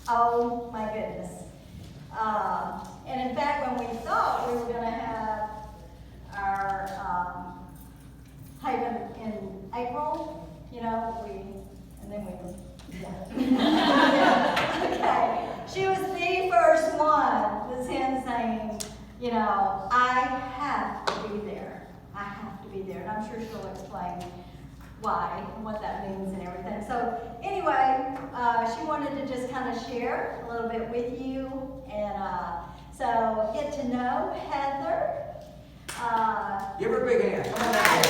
Oh my goodness. And in fact, when we thought we were going to have our Haven in April, and then we, yeah. Okay. She was the first one that's in saying, I have to be there. I have to be there. And I'm sure she'll explain why and what that means and everything. So anyway, she wanted to just kind of share a little bit with you. And so get to know Heather. Give her a big hand. Come on down.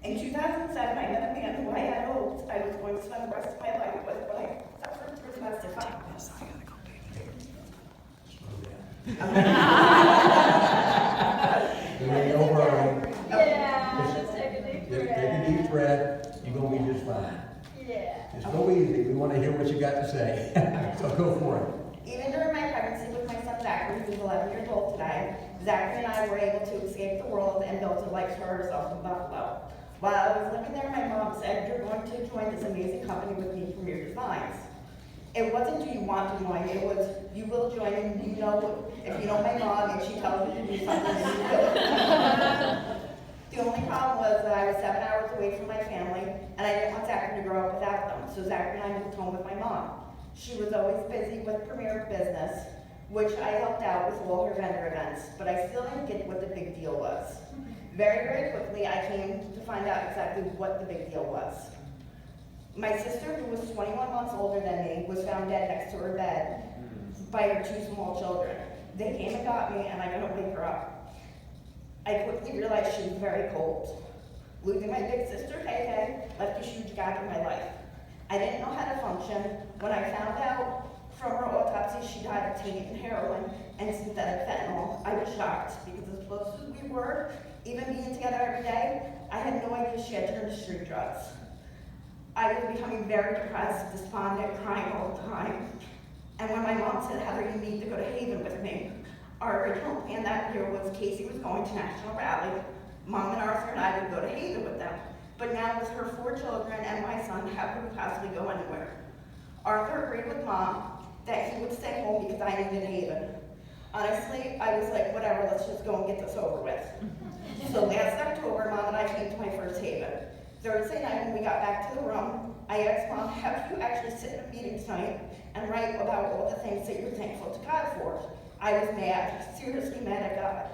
In 2007, I met a man who I had hoped I was going to spend the rest of my life with, but I suffered through domestic violence. Yeah, just take a deep breath. Take a deep breath, you're going to be just fine. Yeah. Just go easy, we want to hear what you got to say. So go for it. Even during my pregnancy with my son Zachary, who's 11 years old today, Zachary and I were able to escape the world and build a life for ourselves in Buffalo. While I was living there, my mom said, "You're going to join this amazing company with me, Premier Designs." It wasn't, "Do you want to join?" It was, "You will join, and if you know my mom, if she tells you to do something, then you will." The only problem was that I was 7 hours away from my family, and I didn't want Zachary to grow up without them, so Zachary and I moved home with my mom. She was always busy with Premier Business, which I helped out with all her vendor events, but I still didn't get what the big deal was. Very, very quickly, I came to find out exactly what the big deal was. My sister, who was 21 months older than me, was found dead next to her bed by her 2 small children. They came and got me, and I couldn't wake her up. I quickly realized she was very cold. Losing my big sister, KK, left a huge gap in my life. I didn't know how to function. When I found out from her autopsy she died of taking heroin and synthetic fentanyl, I was shocked because as close as we were, even being together every day, I had no idea she had turned to street drugs. I was becoming very depressed, despondent, crying all the time. And when my mom said, "Heather, you need to go to Haven with me," our original plan that year was Casey was going to National Rally. Mom and Arthur and I would go to Haven with them. But now with her 4 children and my son, how could we possibly go anywhere? Arthur agreed with Mom that he would stay home because I needed Haven. Honestly, I was like, whatever, let's just go and get this over with. So last October, Mom and I came to my first Haven. Thursday night when we got back to the room, I asked Mom, "How do you actually sit in a meeting tonight and write about all the things that you're thankful to God for?" I was mad, seriously mad at God,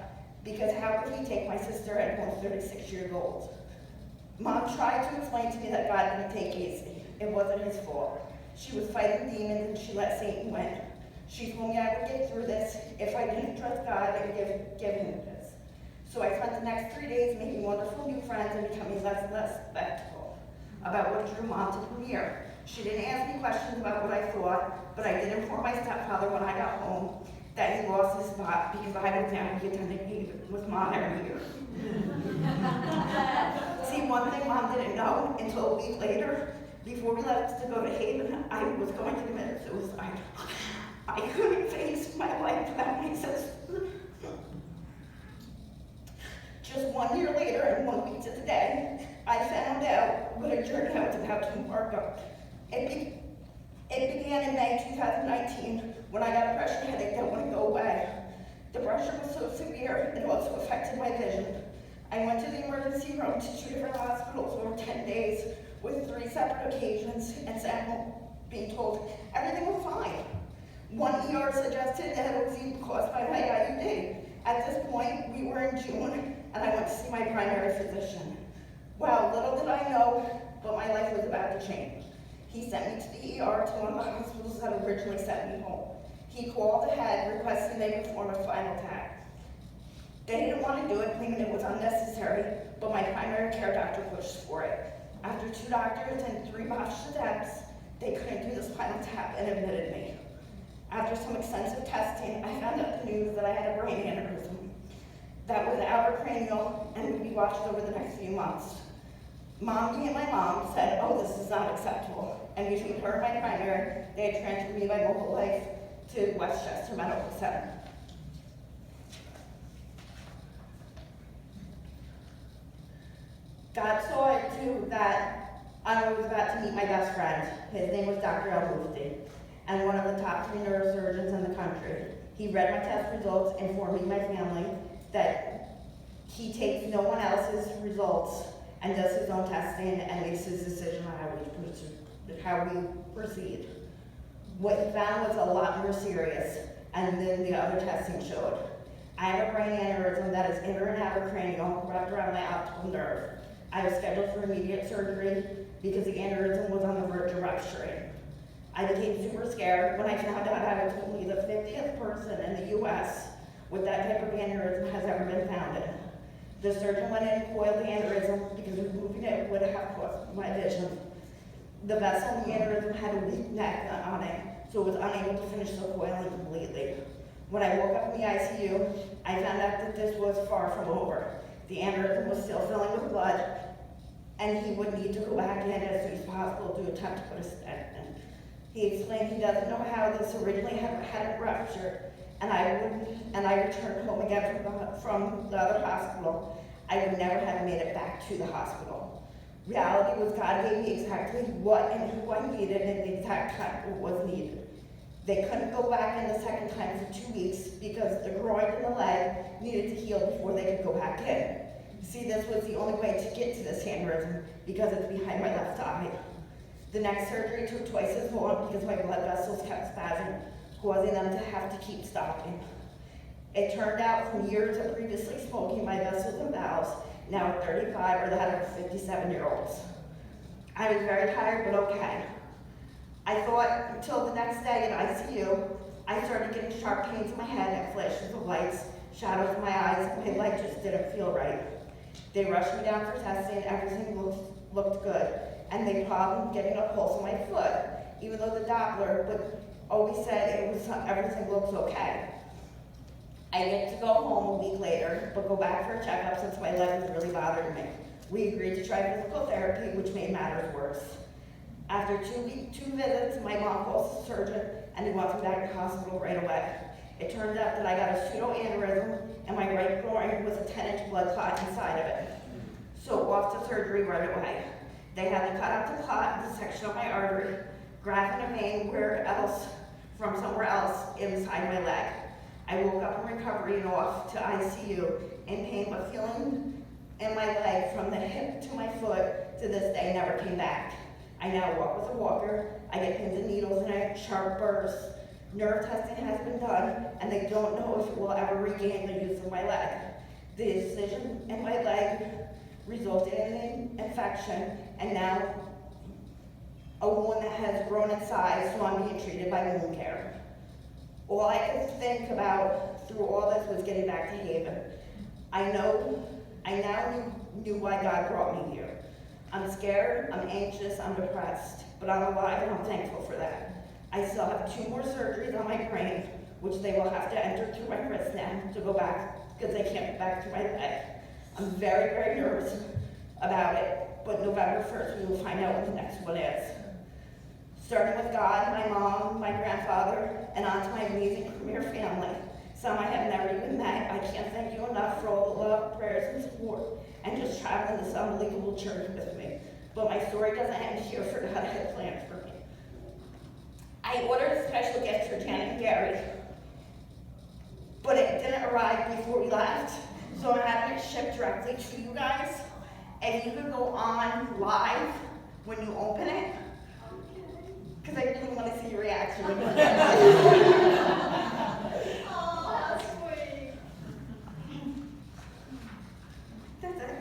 because how could he take my sister at almost 36 years old? Mom tried to explain to me that God didn't take Casey. It wasn't his fault. She was fighting demons and she let Satan win. She told me I would get through this if I didn't trust God and give him this. So I spent the next 3 days making wonderful new friends and becoming less and less skeptical about what drew Mom to Premier. She didn't ask me questions about what I thought, but I did inform my stepfather when I got home that he lost his spot because I was down to attending Haven with Mom every year. See, one thing Mom didn't know until a week later, before we left to go to Haven, I was going to commit suicide. I couldn't face my life without my sister. Just 1 year later and 1 week to the day, I found out what a journey I was about to embark on. It began in May 2019 when I got a pressure headache that wouldn't go away. The pressure was so severe it also affected my vision. I went to the emergency room to 2 different hospitals over 10 days with 3 separate occasions and sat home being told everything was fine. One ER suggested that it was even caused by my IUD. At this point, we were in June, and I went to see my primary physician. Wow, little did I know, but my life was about to change. He sent me to the ER to one of the hospitals that originally sent me home. He called ahead requesting they perform a spinal tap. They didn't want to do it, claiming it was unnecessary, but my primary care doctor pushed for it. After 2 doctors and 3 botched attempts, They couldn't do the spinal tap and admitted me. After some extensive testing, I found out the news that I had a brain aneurysm that was intracranial and would be watched over the next few months. Me and my mom said, oh, this is not acceptable. And between her and my primary, they had transferred me by local life to Westchester Medical Center. God saw it too that I was about to meet my best friend. His name was Dr. El-Mufti, and one of the top 3 neurosurgeons in the country. He read my test results, informed me and my family that he takes no one else's results and does his own testing and makes his decision on how we proceed. What he found was a lot more serious, and then the other testing showed. I have a brain aneurysm that is inter and abercranial wrapped around my optical nerve. I was scheduled for immediate surgery because the aneurysm was on the verge of rupturing. I became super scared when I found out I was only the 50th person in the US with that type of aneurysm has ever been found in. The surgeon went in and coiled the aneurysm because removing it would have caused my vision. The vessel in the aneurysm had a weak neck on it, so it was unable to finish the coiling completely. When I woke up in the ICU, I found out that this was far from over. The aneurysm was still filling with blood, and he would need to go back in as soon as possible to attempt to put a stent in. He explained he doesn't know how this originally had ruptured, and I returned home again from the other hospital. I would never have made it back to the hospital. Reality was God gave me exactly what and who I needed at the exact time it was needed. They couldn't go back in the second time for 2 weeks because the groin and the leg needed to heal before they could go back in. See, this was the only way to get to this aneurysm because it's behind my left eye. The next surgery took twice as long because my blood vessels kept spasming, causing them to have to keep stopping. It turned out from years of previously smoking, my vessels and valves, now at 35, are that of 57-year-olds. I was very tired, but okay. I thought until the next day in ICU, I started getting sharp pains in my head and flashes of lights, shadows in my eyes, and my leg just didn't feel right. They rushed me down for testing, everything looked good, and they problem getting a pulse on my foot, even though the Doppler would always said everything looks okay. I get to go home a week later, but go back for a checkup since my leg was really bothering me. We agreed to try physical therapy, which made matters worse. After two visits, my mom calls the surgeon and he wants me back to the hospital right away. It turns out that I got a pseudoaneurysm and my right groin was a 10-inch blood clot inside of it. So off to surgery right away. They had to cut out the clot in the section of my artery, graft in a vein from somewhere else inside my leg. I woke up in recovery and off to ICU in pain, but feeling in my leg from the hip to my foot to this day never came back. I now walk with a walker. I get pins and needles in it, sharp bursts. Nerve testing has been done, and they don't know if it will ever regain the use of my leg. The incision in my leg resulted in an infection, and now a wound that has grown in size, so I'm being treated by wound care. All I could think about through all this was getting back to Haven. I now knew why God brought me here. I'm scared, I'm anxious, I'm depressed, but I'm alive and I'm thankful for that. I still have 2 more surgeries on my brain, which they will have to enter through my wrist now to go back, because they can't get back to my leg. I'm very, very nervous about it, but November 1st we will find out what the next one is. Starting with God, my mom, my grandfather, and on to my amazing premier family. Some I have never even met. I can't thank you enough for all the love, prayers, and support, and just traveling this unbelievable journey with me. But my story doesn't end here, for God had plans for me. I ordered a special gift for Janet and Gary, but it didn't arrive before we left, so I'm having it shipped directly to you guys. And you can go on live when you open it, because I really want to see your reaction when you open it. Oh, that's sweet. That's it.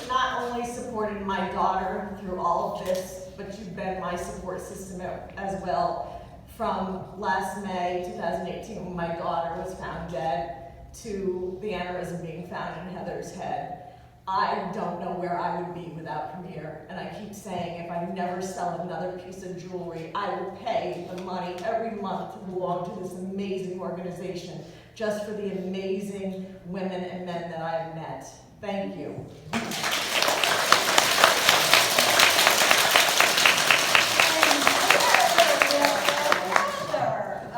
Not only supporting my daughter through all of this, but you've been my support system as well. From last May 2018, when my daughter was found dead, to the aneurysm being found in Heather's head. I don't know where I would be without Premier, and I keep saying if I never sell another piece of jewelry, I will pay the money every month to belong to this amazing organization, just for the amazing women and men that I have met. Thank you.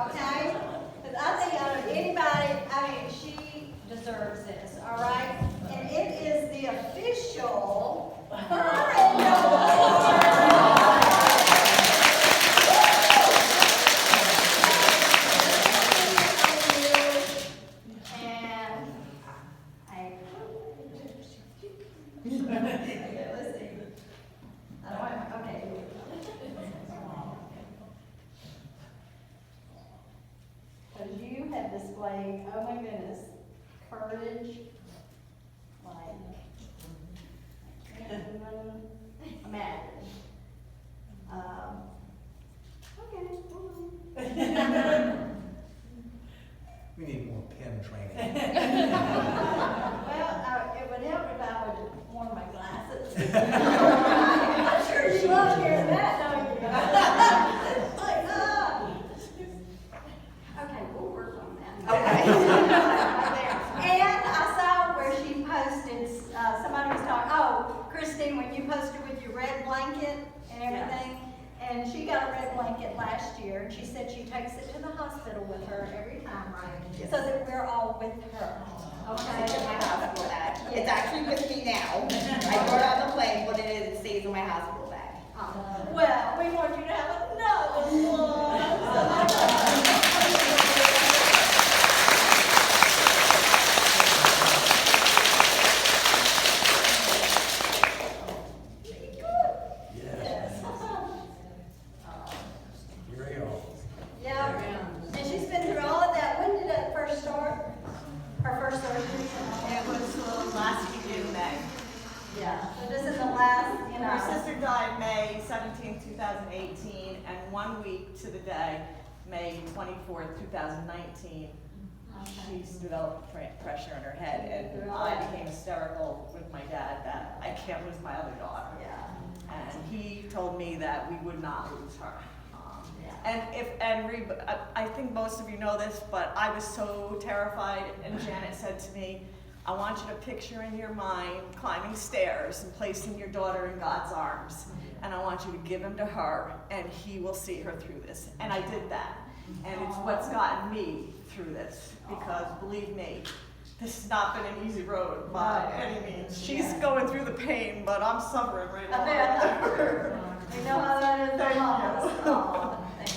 Okay? Because I think out of anybody, I mean, she deserves this, all right? And it is the official Courage Award. And let's see. I don't want, okay. Because you have displayed, oh my goodness, courage, like, I can't even imagine. Okay. We need more pen training. Well, it would help if I would wear my glasses. I'm sure you love hearing that, don't you? Like, okay, we'll work on that. Okay. And I saw where she posted, somebody was talking, oh, Christine, when you posted with your red blanket and everything, and she got a red blanket last year, and she said she takes it to the hospital with her every time, right? Yes. So that we're all with her. It's in my Okay? hospital bag. Yeah. It's actually with me now. I brought it on the plane, but it stays in my hospital bag. Well, we want you to have another one. Yes. Here we go. Yeah, and she's been through all of that. When did that first start? Her first surgery? It was last week in May. Yeah, so this is the last, you know. Her sister died May 17, 2018, and 1 week to the day, May 24th, 2019, she's developed pressure in her head, and I became hysterical with my dad that I can't lose my other daughter. Yeah. And he told me that we would not lose her. Yeah. I think most of you know this, but I was so terrified, and Janet said to me, I want you to picture in your mind climbing stairs and placing your daughter in God's arms. And I want you to give him to her, and he will see her through this. And I did that. And it's what's gotten me through this. Because believe me, this has not been an easy road by any means. She's going through the pain, but I'm suffering right now. You know how that is. Thank you. Oh, thank you.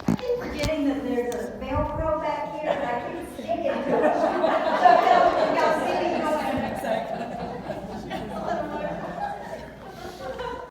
I keep forgetting that there's a Velcro back here, and I keep sticking to it.